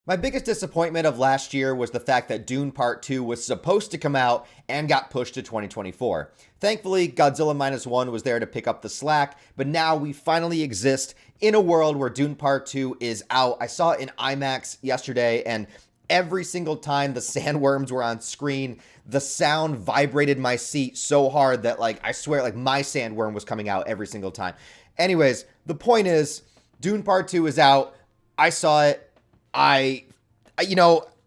My biggest disappointment of last year was the fact that Dune Part 2 was supposed to come out and got pushed to 2024. Thankfully, Godzilla Minus One was there to pick up the slack, but now we finally exist in a world where Dune Part 2 is out. I saw it in IMAX yesterday, and every single time the sandworms were on screen, the sound vibrated my seat so hard that, like, I swear, like, my sandworm was coming out every single time. Anyways, the point is, Dune Part 2 is out. I saw it. I,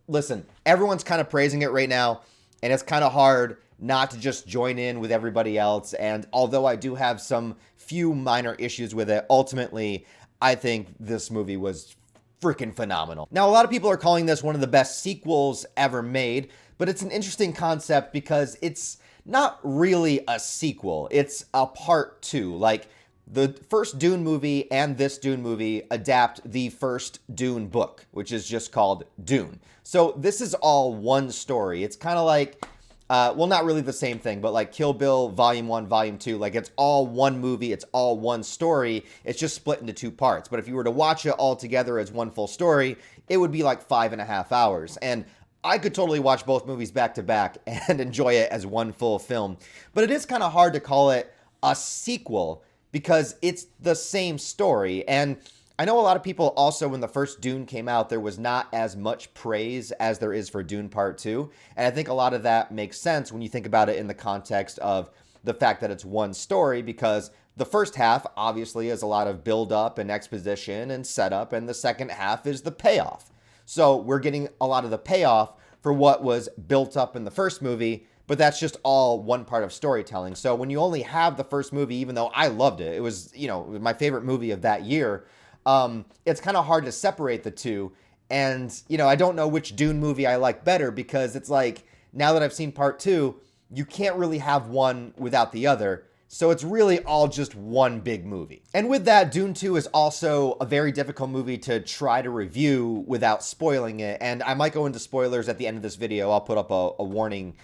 listen, everyone's kind of praising it right now, and it's kind of hard not to just join in with everybody else. And although I do have some few minor issues with it, ultimately, I think this movie was freaking phenomenal. Now, a lot of people are calling this one of the best sequels ever made, but it's an interesting concept because it's not really a sequel. It's a part two. Like, the first Dune movie and this Dune movie adapt the first Dune book, which is just called Dune. So this is all one story. It's kind of like, well, not really the same thing, but like Kill Bill Volume 1, Volume 2. Like, it's all one movie. It's all one story. It's just split into two parts. But if you were to watch it all together as one full story, it would be like 5.5 hours. And I could totally watch both movies back to back and enjoy it as one full film. But it is kind of hard to call it a sequel because it's the same story. And I know a lot of people also, when the first Dune came out, there was not as much praise as there is for Dune Part 2. And I think a lot of that makes sense when you think about it in the context of the fact that it's one story, because the first half obviously is a lot of build up and exposition and setup, and the second half is the payoff. So we're getting a lot of the payoff for what was built up in the first movie, but that's just all one part of storytelling. So when you only have the first movie, even though I loved it, it was, it was my favorite movie of that year, it's kind of hard to separate the two. And, I don't know which Dune movie I like better, because it's like, now that I've seen part two, you can't really have one without the other. So it's really all just one big movie. And with that, Dune 2 is also a very difficult movie to try to review without spoiling it. And I might go into spoilers at the end of this video. I'll put up a warning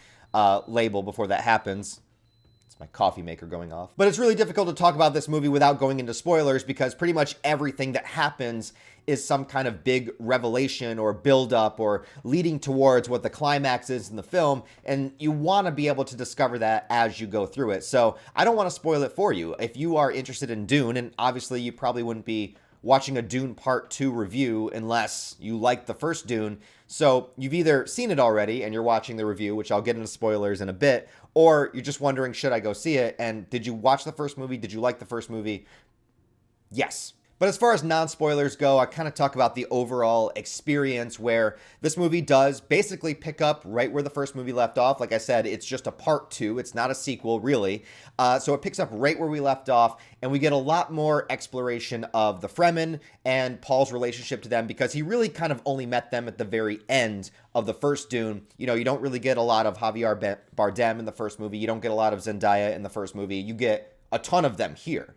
label before that happens. It's my coffee maker going off. But it's really difficult to talk about this movie without going into spoilers, because pretty much everything that happens is some kind of big revelation or build up or leading towards what the climax is in the film, and you want to be able to discover that as you go through it. So I don't want to spoil it for you. If you are interested in Dune, and obviously you probably wouldn't be watching a Dune Part 2 review unless you like the first Dune. So you've either seen it already and you're watching the review, which I'll get into spoilers in a bit, or you're just wondering, should I go see it? And did you watch the first movie? Did you like the first movie? Yes. But as far as non-spoilers go, I kind of talk about the overall experience, where this movie does basically pick up right where the first movie left off. Like I said, it's just a part two. It's not a sequel, really. So it picks up right where we left off, and we get a lot more exploration of the Fremen and Paul's relationship to them, because he really kind of only met them at the very end of the first Dune. You don't really get a lot of Javier Bardem in the first movie. You don't get a lot of Zendaya in the first movie. You get a ton of them here.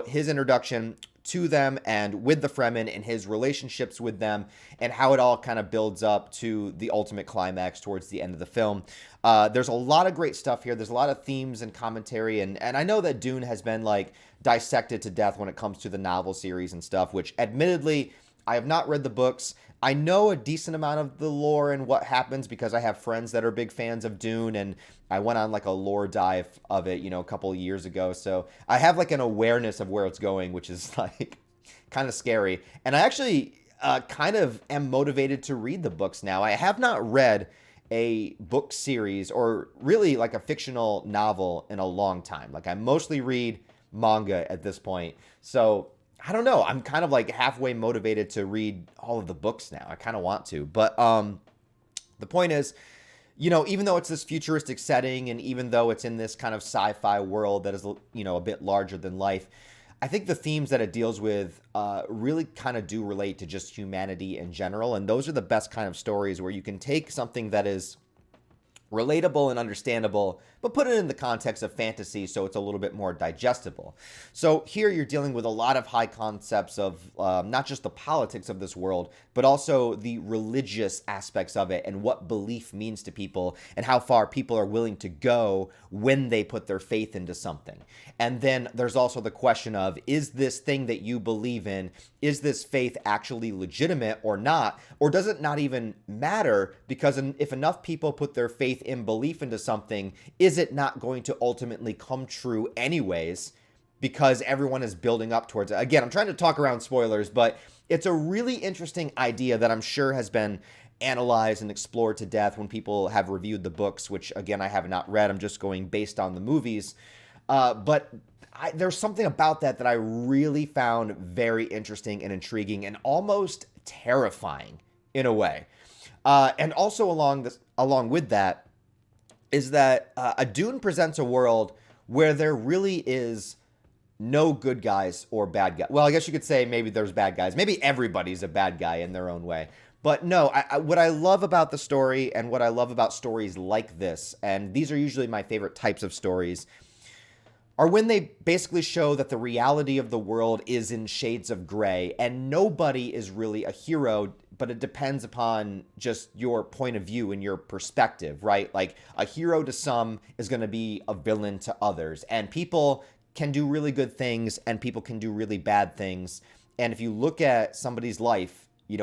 His introduction to them and with the Fremen and his relationships with them, and how it all kind of builds up to the ultimate climax towards the end of the film. There's a lot of great stuff here. There's a lot of themes and commentary, and I know that Dune has been like dissected to death when it comes to the novel series and stuff, which admittedly I have not read the books. I know a decent amount of the lore and what happens because I have friends that are big fans of Dune, and I went on like a lore dive of it, a couple of years ago. So I have like an awareness of where it's going, which is like kind of scary. And I actually kind of am motivated to read the books now. I have not read a book series or really like a fictional novel in a long time. Like, I mostly read manga at this point. So I don't know. I'm kind of like halfway motivated to read all of the books now. I kind of want to. But the point is, even though it's this futuristic setting, and even though it's in this kind of sci-fi world that is, a bit larger than life, I think the themes that it deals with really kind of do relate to just humanity in general. And those are the best kind of stories, where you can take something that is relatable and understandable, but put it in the context of fantasy so it's a little bit more digestible. So here you're dealing with a lot of high concepts of not just the politics of this world, but also the religious aspects of it and what belief means to people and how far people are willing to go when they put their faith into something. And then there's also the question of, is this thing that you believe in, is this faith actually legitimate or not? Or does it not even matter? Because if enough people put their faith in belief into something, is it not going to ultimately come true anyways? Because everyone is building up towards it. Again, I'm trying to talk around spoilers, but it's a really interesting idea that I'm sure has been analyzed and explored to death when people have reviewed the books, which again, I have not read. I'm just going based on the movies. But there's something about that I really found very interesting and intriguing and almost terrifying in a way. And also along with that is that a Dune presents a world where there really is no good guys or bad guys. Well, I guess you could say maybe there's bad guys. Maybe everybody's a bad guy in their own way. But no, what I love about the story and what I love about stories like this, and these are usually my favorite types of stories, are when they basically show that the reality of the world is in shades of gray and nobody is really a hero, but it depends upon just your point of view and your perspective, right? Like a hero to some is going to be a villain to others, and people can do really good things and people can do really bad things. And if you look at somebody's life,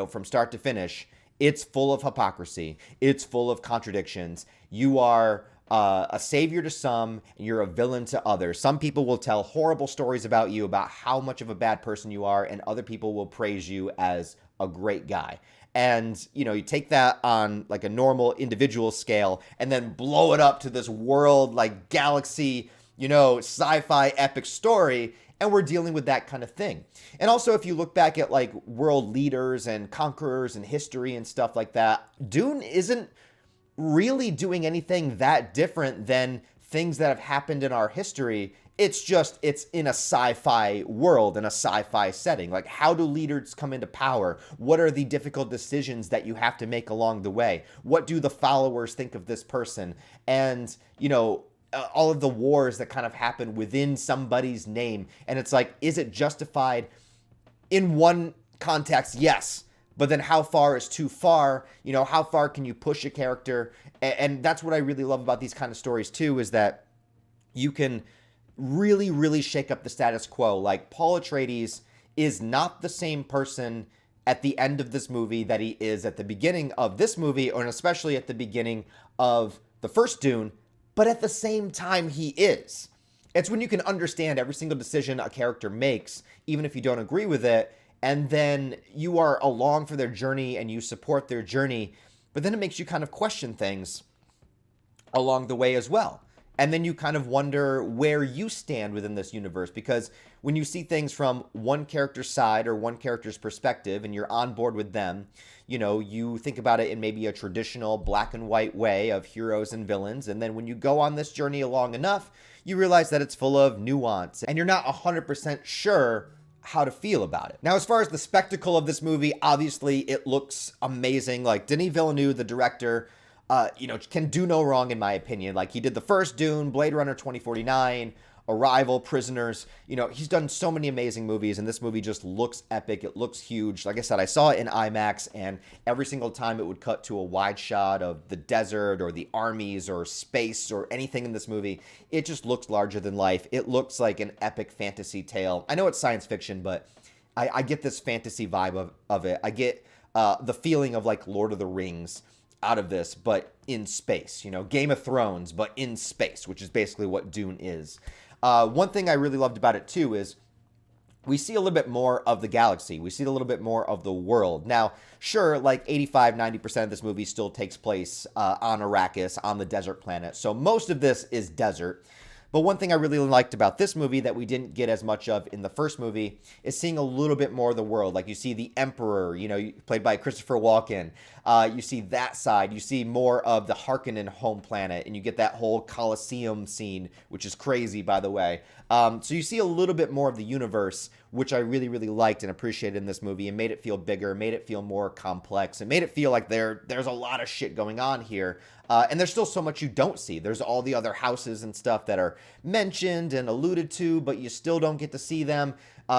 from start to finish, it's full of hypocrisy. It's full of contradictions. You are a savior to some, and you're a villain to others. Some people will tell horrible stories about you, about how much of a bad person you are, and other people will praise you as a great guy. And, you take that on like a normal individual scale and then blow it up to this world, like galaxy, sci-fi epic story, and we're dealing with that kind of thing. And also, if you look back at like world leaders and conquerors and history and stuff like that, Dune isn't really doing anything that different than things that have happened in our history. It's in a sci-fi world, in a sci-fi setting. Like, how do leaders come into power? What are the difficult decisions that you have to make along the way? What do the followers think of this person? And, all of the wars that kind of happen within somebody's name. And it's like, is it justified in one context? Yes. But then how far is too far? How far can you push a character? And that's what I really love about these kind of stories too, is that you can really, really shake up the status quo. Like, Paul Atreides is not the same person at the end of this movie that he is at the beginning of this movie, or especially at the beginning of the first Dune. But at the same time, he is. It's when you can understand every single decision a character makes, even if you don't agree with it, and then you are along for their journey and you support their journey, but then it makes you kind of question things along the way as well. And then you kind of wonder where you stand within this universe, because when you see things from one character's side or one character's perspective and you're on board with them, you think about it in maybe a traditional black and white way of heroes and villains. And then when you go on this journey long enough, you realize that it's full of nuance and you're not 100% sure how to feel about it. Now, as far as the spectacle of this movie, obviously it looks amazing. Like, Denis Villeneuve, the director, can do no wrong in my opinion. Like, he did the first Dune, Blade Runner 2049, Arrival, Prisoners. He's done so many amazing movies, and this movie just looks epic. It looks huge. Like I said, I saw it in IMAX, and every single time it would cut to a wide shot of the desert or the armies or space or anything in this movie, it just looks larger than life. It looks like an epic fantasy tale. I know it's science fiction, but I get this fantasy vibe of it. I get the feeling of like Lord of the Rings out of this, but in space. Game of Thrones, but in space, which is basically what Dune is. One thing I really loved about it too is we see a little bit more of the galaxy. We see a little bit more of the world. Now, sure, like 85-90% of this movie still takes place on Arrakis, on the desert planet. So most of this is desert. But one thing I really liked about this movie that we didn't get as much of in the first movie is seeing a little bit more of the world. Like, you see the Emperor, played by Christopher Walken. You see that side. You see more of the Harkonnen home planet, and you get that whole Colosseum scene, which is crazy, by the way. So you see a little bit more of the universe, which I really, really liked and appreciated in this movie, and made it feel bigger, made it feel more complex, and made it feel like there's a lot of shit going on here. And there's still so much you don't see. There's all the other houses and stuff that are mentioned and alluded to, but you still don't get to see them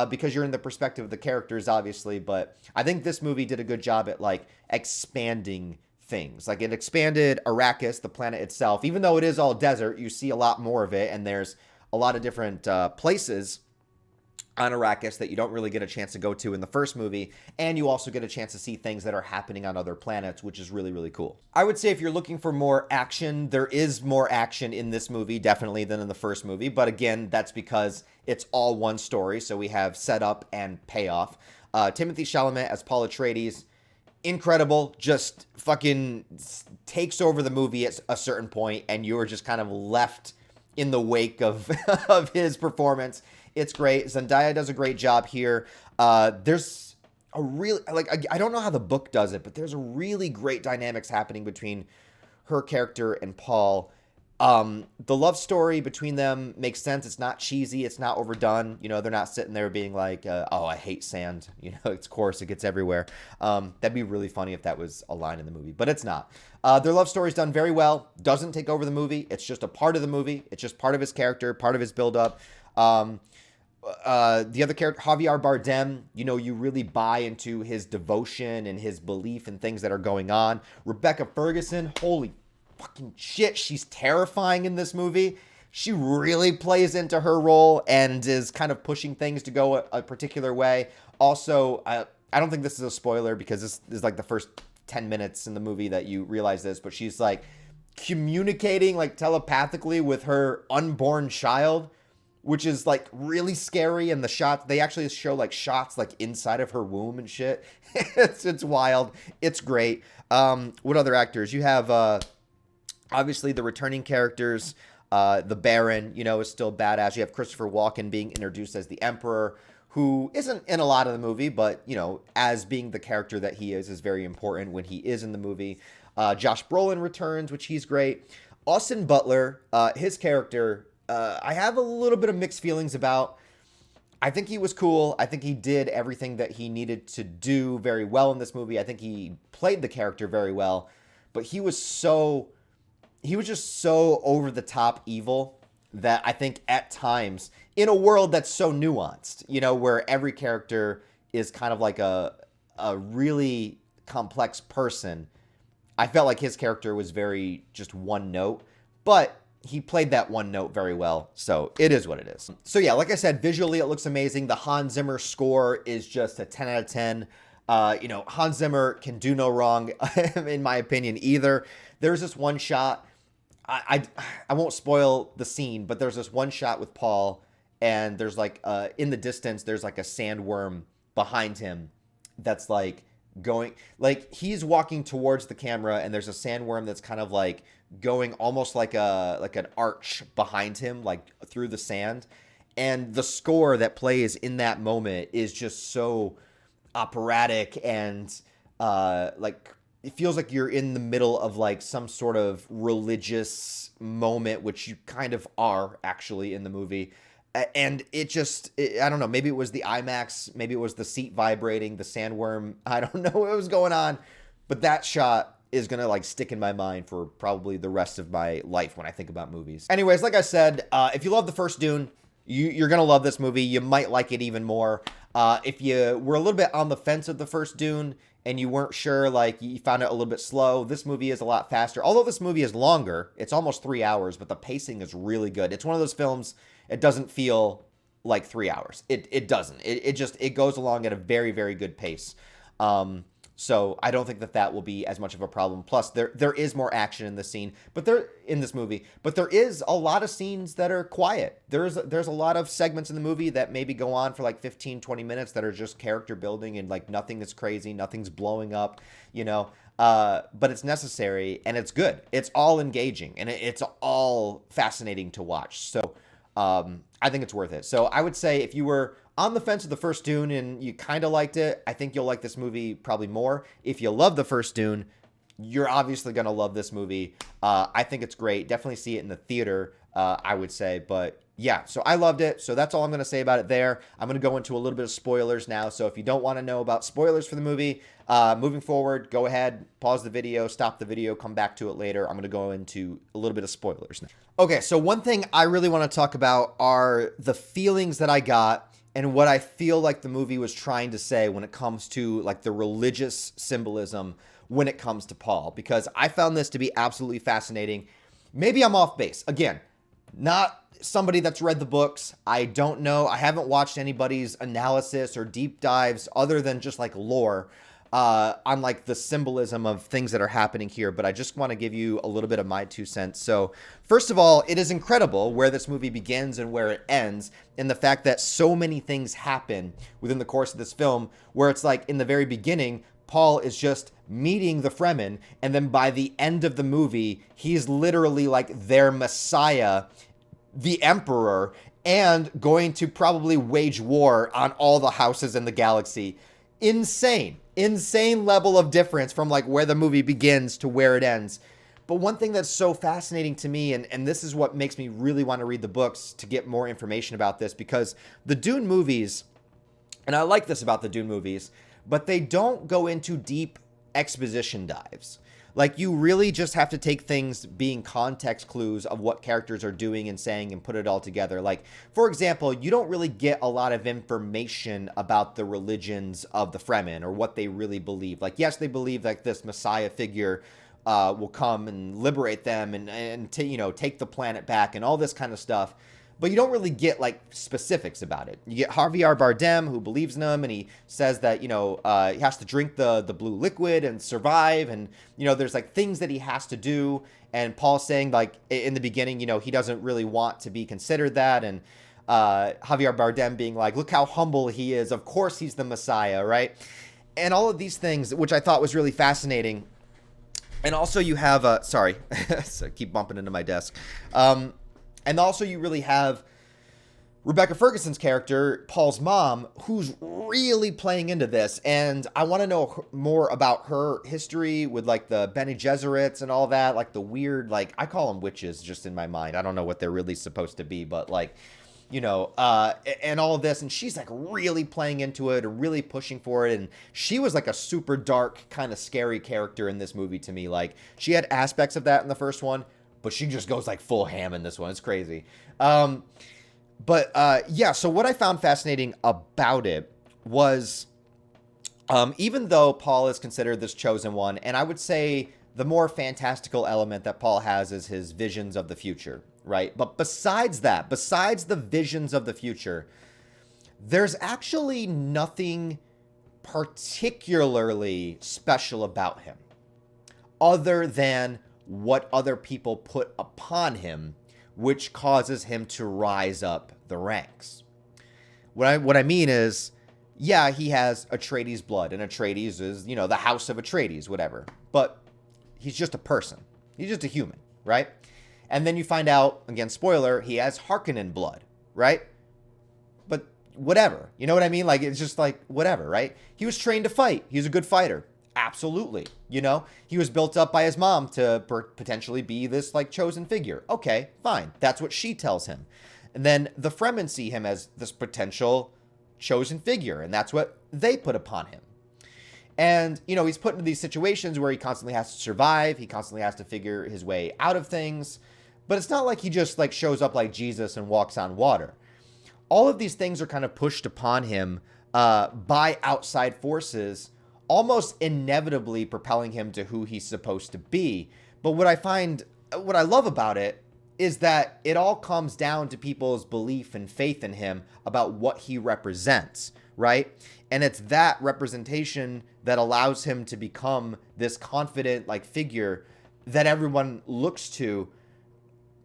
because you're in the perspective of the characters, obviously. But I think this movie did a good job at like expanding things. Like it expanded Arrakis, the planet itself. Even though it is all desert, you see a lot more of it, and there's a lot of different places on Arrakis that you don't really get a chance to go to in the first movie, and you also get a chance to see things that are happening on other planets, which is really, really cool. I would say if you're looking for more action, there is more action in this movie, definitely, than in the first movie, but again, that's because it's all one story, so we have setup and payoff. Timothée Chalamet as Paul Atreides, incredible, just fucking takes over the movie at a certain point, and you're just kind of left in the wake of, of his performance. It's great. Zendaya does a great job here. There's a really, like, I don't know how the book does it, but there's a really great dynamics happening between her character and Paul. The love story between them makes sense. It's not cheesy. It's not overdone. You know, they're not sitting there being like, oh, I hate sand. You know, it's coarse. It gets everywhere. That'd be really funny if that was a line in the movie, but it's not. Their love story is done very well. Doesn't take over the movie. It's just a part of the movie. It's just part of his character, part of his buildup. The other character, Javier Bardem, you know, you really buy into his devotion and his belief in things that are going on. Rebecca Ferguson, holy fucking shit, she's terrifying in this movie. She really plays into her role and is kind of pushing things to go a particular way. Also, I don't think this is a spoiler because this is like the first 10 minutes in the movie that you realize this, but she's like communicating like telepathically with her unborn child, which is like really scary. And the shots, they actually show like shots like inside of her womb and shit. It's wild. It's great. What other actors? You have obviously the returning characters. The Baron, you know, is still badass. You have Christopher Walken being introduced as the Emperor, who isn't in a lot of the movie, but, you know, as being the character that he is very important when he is in the movie. Josh Brolin returns, which he's great. Austin Butler, his character, I have a little bit of mixed feelings about. I think he was cool. I think he did everything that he needed to do very well in this movie. I think he played the character very well, but he was just so over the top evil that I think at times in a world that's so nuanced, you know, where every character is kind of like a really complex person, I felt like his character was very just one note, but he played that one note very well, so it is what it is. So yeah, like I said, visually it looks amazing. The Hans Zimmer score is just a 10 out of 10. You know, Hans Zimmer can do no wrong, in my opinion, either. There's this one shot, I won't spoil the scene, but there's this one shot with Paul, and there's like, in the distance, there's like a sandworm behind him that's like going, like he's walking towards the camera, and there's a sandworm that's kind of like going almost like an arch behind him, like through the sand. And the score that plays in that moment is just so operatic and like it feels like you're in the middle of like some sort of religious moment, which you kind of are actually in the movie. And I don't know, maybe it was the IMAX, maybe it was the seat vibrating, the sandworm, I don't know what was going on, but that shot is going to like stick in my mind for probably the rest of my life when I think about movies. Anyways, like I said, if you love the first Dune, you're going to love this movie. You might like it even more. If you were a little bit on the fence of the first Dune and you weren't sure, like you found it a little bit slow, this movie is a lot faster. Although this movie is longer, it's almost 3 hours, but the pacing is really good. It's one of those films, it doesn't feel like 3 hours. It doesn't. It goes along at a very, very good pace. So I don't think that will be as much of a problem. Plus, there is more action in this scene, but in this movie. But there is a lot of scenes that are quiet. There's a lot of segments in the movie that maybe go on for like 15, 20 minutes that are just character building and like nothing is crazy, nothing's blowing up, you know. But it's necessary and it's good. It's all engaging and it's all fascinating to watch. So I think it's worth it. So I would say if you were on the fence of the first Dune and you kind of liked it, I think you'll like this movie probably more. If you love the first Dune, you're obviously going to love this movie. I think it's great. Definitely see it in the theater, I would say. But yeah, so I loved it. So that's all I'm going to say about it there. I'm going to go into a little bit of spoilers now. So if you don't want to know about spoilers for the movie, moving forward, go ahead, pause the video, stop the video, come back to it later. I'm going to go into a little bit of spoilers now. Okay, so one thing I really want to talk about are the feelings that I got and what I feel like the movie was trying to say when it comes to like the religious symbolism when it comes to Paul, because I found this to be absolutely fascinating. Maybe I'm off base. Again, not somebody that's read the books. I don't know. I haven't watched anybody's analysis or deep dives other than just like lore on like the symbolism of things that are happening here. But I just want to give you a little bit of my 2 cents. So first of all, it is incredible where this movie begins and where it ends, and the fact that so many things happen within the course of this film, where it's like in the very beginning, Paul is just meeting the Fremen, and then by the end of the movie, he's literally like their Messiah, the Emperor, and going to probably wage war on all the houses in the galaxy. Insane level of difference from like where the movie begins to where it ends. But one thing that's so fascinating to me, and this is what makes me really want to read the books to get more information about this, because the Dune movies, and I like this about the Dune movies, but they don't go into deep exposition dives. Like, you really just have to take things being context clues of what characters are doing and saying and put it all together. Like, for example, you don't really get a lot of information about the religions of the Fremen or what they really believe. Like, yes, they believe like this Messiah figure will come and liberate them and take the planet back and all this kind of stuff. But you don't really get like specifics about it. You get Javier Bardem, who believes in him, and he says that, he has to drink the blue liquid and survive. And, there's like things that he has to do. And Paul's saying like in the beginning, he doesn't really want to be considered that. And Javier Bardem being like, look how humble he is. Of course he's the Messiah, right? And all of these things, which I thought was really fascinating. And also you have, sorry, so I keep bumping into my desk. And also you really have Rebecca Ferguson's character, Paul's mom, who's really playing into this. And I want to know more about her history with like the Bene Gesserits and all that, like the weird, like I call them witches just in my mind. I don't know what they're really supposed to be, but like, and all of this. And she's like really playing into it and really pushing for it. And she was like a super dark, kind of scary character in this movie to me. Like, she had aspects of that in the first one, but she just goes like full ham in this one. It's crazy. So what I found fascinating about it was, even though Paul is considered this chosen one, and I would say the more fantastical element that Paul has is his visions of the future, right? But besides the visions of the future, there's actually nothing particularly special about him other than what other people put upon him, which causes him to rise up the ranks. What I mean is, yeah, he has Atreides blood, and Atreides is, the house of Atreides, whatever. But he's just a person. He's just a human, right? And then you find out, again, spoiler, he has Harkonnen blood, right? But whatever. You know what I mean? Like, it's just like, whatever, right? He was trained to fight. He's a good fighter. Absolutely. He was built up by his mom to potentially be this like chosen figure. Okay, fine. That's what she tells him. And then the Fremen see him as this potential chosen figure, and that's what they put upon him. And, he's put into these situations where he constantly has to survive. He constantly has to figure his way out of things. But it's not like he just like shows up like Jesus and walks on water. All of these things are kind of pushed upon him by outside forces, almost inevitably propelling him to who he's supposed to be. But what I love about it is that it all comes down to people's belief and faith in him about what he represents, right? And it's that representation that allows him to become this confident like figure that everyone looks to,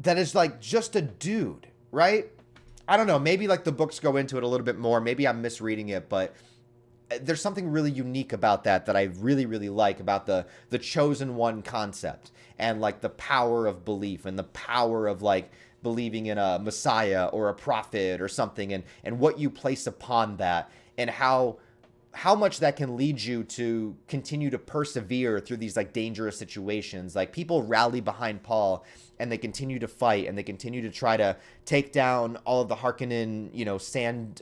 that is like just a dude, right? I don't know, maybe like the books go into it a little bit more. Maybe I'm misreading it, but there's something really unique about that I really, really like about the chosen one concept, and like the power of belief and the power of like believing in a Messiah or a prophet or something, and what you place upon that, and how how much that can lead you to continue to persevere through these like dangerous situations. Like people rally behind Paul and they continue to fight and they continue to try to take down all of the Harkonnen, sand,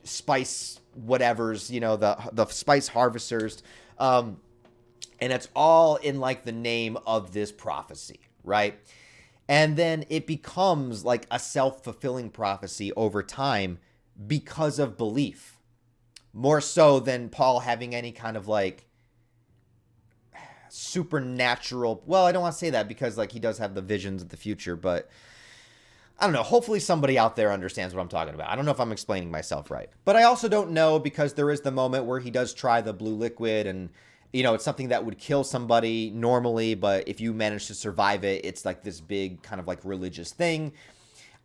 spice whatevers, the spice harvesters. And it's all in like the name of this prophecy, right? And then it becomes like a self-fulfilling prophecy over time because of belief. More so than Paul having any kind of like supernatural. Well, I don't want to say that because like he does have the visions of the future, but I don't know. Hopefully somebody out there understands what I'm talking about. I don't know if I'm explaining myself right, but I also don't know because there is the moment where he does try the blue liquid and it's something that would kill somebody normally, but if you manage to survive it, it's like this big kind of like religious thing.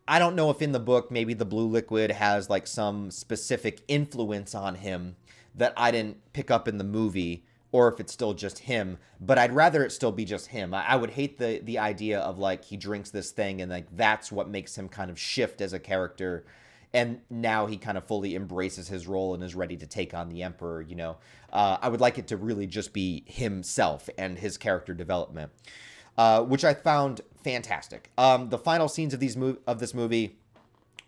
I don't know if in the book, maybe the blue liquid has like some specific influence on him that I didn't pick up in the movie, or if it's still just him, but I'd rather it still be just him. I would hate the idea of like he drinks this thing and like that's what makes him kind of shift as a character. And now he kind of fully embraces his role and is ready to take on the Emperor, I would like it to really just be himself and his character development. Which I found fantastic. The final scenes of this movie,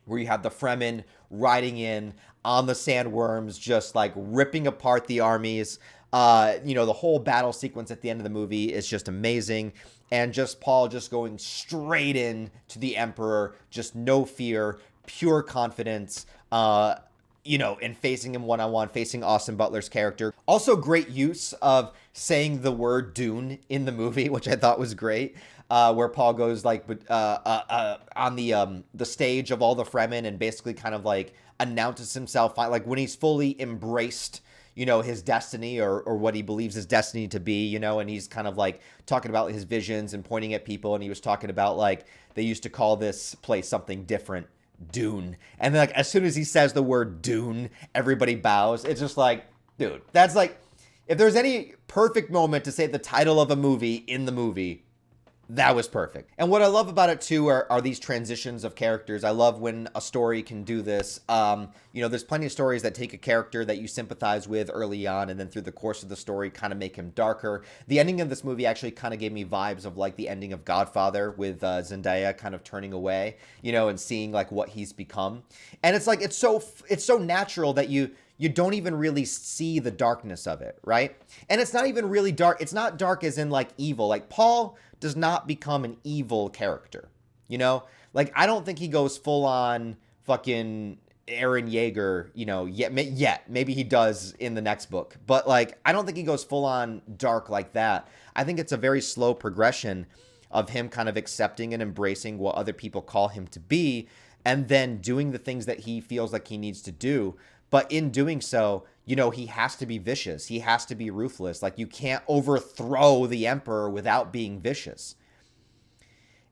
where you have the Fremen riding in on the sandworms, just like ripping apart the armies. The whole battle sequence at the end of the movie is just amazing. And just Paul just going straight in to the Emperor, just no fear, pure confidence. And facing him one-on-one, facing Austin Butler's character. Also great use of saying the word Dune in the movie, which I thought was great, where Paul goes like on the stage of all the Fremen and basically kind of like announces himself, like when he's fully embraced, his destiny or what he believes his destiny to be, and he's kind of like talking about his visions and pointing at people. And he was talking about like they used to call this place something different. Dune. And then like as soon as he says the word Dune, everybody bows. It's just like, dude, that's like, if there's any perfect moment to say the title of a movie in the movie, that was perfect. And what I love about it too are these transitions of characters. I love when a story can do this. There's plenty of stories that take a character that you sympathize with early on and then through the course of the story kind of make him darker. The ending of this movie actually kind of gave me vibes of like the ending of Godfather with Zendaya kind of turning away, and seeing like what he's become. And it's like, it's so natural that you don't even really see the darkness of it, right? And it's not even really dark. It's not dark as in like evil. Like Paul does not become an evil character, Like I don't think he goes full on fucking Eren Yeager, yet. Maybe he does in the next book. But like I don't think he goes full on dark like that. I think it's a very slow progression of him kind of accepting and embracing what other people call him to be and then doing the things that he feels like he needs to do. But in doing so, he has to be vicious. He has to be ruthless. Like, you can't overthrow the Emperor without being vicious.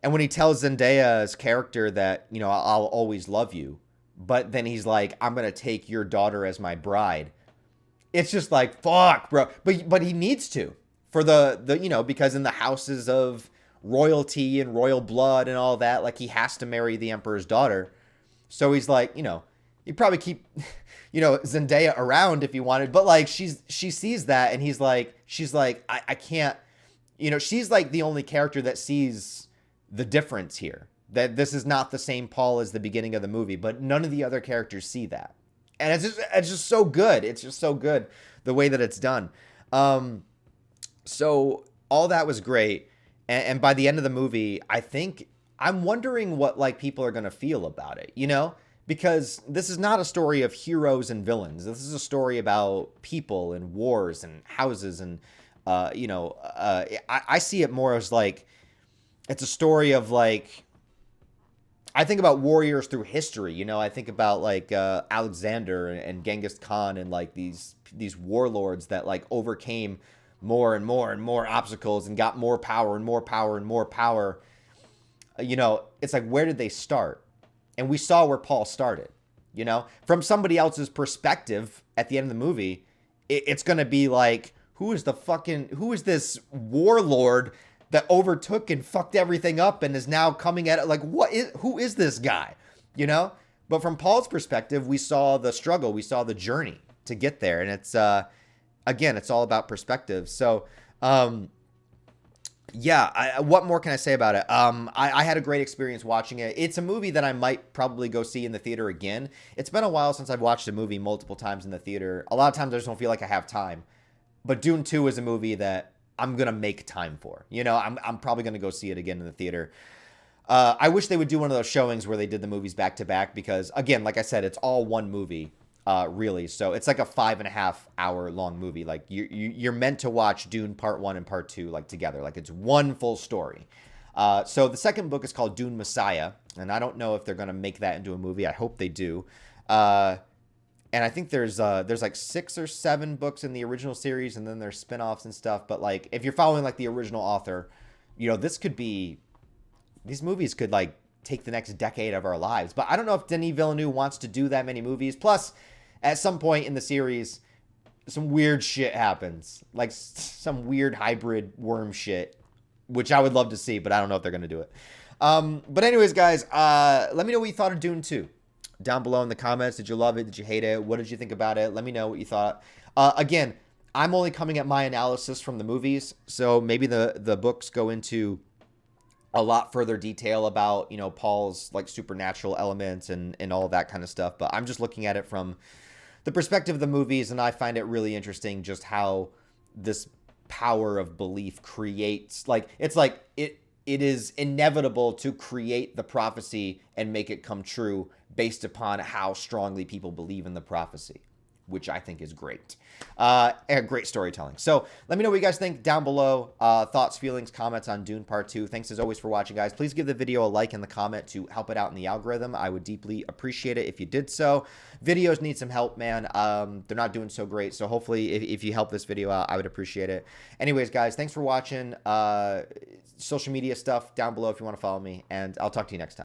And when he tells Zendaya's character that, I'll always love you, but then he's like, I'm going to take your daughter as my bride. It's just like, fuck, bro. But he needs to for the because in the houses of royalty and royal blood and all that, like, he has to marry the Emperor's daughter. So he's like, he'd probably keep, Zendaya around if he wanted, but like she sees that and she's like, I can't, she's like the only character that sees the difference here, that this is not the same Paul as the beginning of the movie, but none of the other characters see that. And it's just so good. It's just so good the way that it's done. So all that was great. And by the end of the movie, I'm wondering what like people are going to feel about it, because this is not a story of heroes and villains. This is a story about people and wars and houses. And, I see it more as like, it's a story of like, I think about warriors through history. I think about like Alexander and Genghis Khan and like these warlords that like overcame more and more and more obstacles and got more power and more power and more power. It's like, where did they start? And we saw where Paul started, from somebody else's perspective at the end of the movie. It's going to be like, who is this warlord that overtook and fucked everything up and is now coming at it? Like, who is this guy? But from Paul's perspective, we saw the struggle. We saw the journey. to get there. And it's again, it's all about perspective. So yeah, what more can I say about it? I had a great experience watching it. It's a movie that I might probably go see in the theater again. It's been a while since I've watched a movie multiple times in the theater. A lot of times I just don't feel like I have time. But Dune 2 is a movie that I'm going to make time for. You know, I'm probably going to go see it again in the theater. I wish they would do one of those showings where they did the movies back to back because, again, like I said, it's all one movie. Really. So it's like a 5.5 hour long movie. Like you're meant to watch Dune Part 1 and Part 2 like together. Like it's one full story. So the second book is called Dune Messiah, and I don't know if they're going to make that into a movie. I hope they do. And I think there's like 6 or 7 books in the original series, and then there's spin-offs and stuff. But like if you're following like the original author, you know, these movies could like take the next decade of our lives. But I don't know if Denis Villeneuve wants to do that many movies. Plus, at some point in the series, some weird shit happens. Like some weird hybrid worm shit, which I would love to see, but I don't know if they're going to do it. But anyways, guys, let me know what you thought of Dune 2. Down below in the comments. Did you love it? Did you hate it? What did you think about it? Let me know what you thought. Again, I'm only coming at my analysis from the movies, so maybe the books go into a lot further detail about, you know, Paul's like supernatural elements and all that kind of stuff. But I'm just looking at it from the perspective of the movies, and I find it really interesting just how this power of belief creates, like, it's like it is inevitable to create the prophecy and make it come true based upon how strongly people believe in the prophecy, which I think is great. And great storytelling. So let me know what you guys think down below. Thoughts, feelings, comments on Dune Part 2. Thanks as always for watching, guys. Please give the video a like and the comment to help it out in the algorithm. I would deeply appreciate it if you did so. Videos need some help, man. They're not doing so great. So hopefully if you help this video out, I would appreciate it. Anyways, guys, thanks for watching. Social media stuff down below if you want to follow me, and I'll talk to you next time.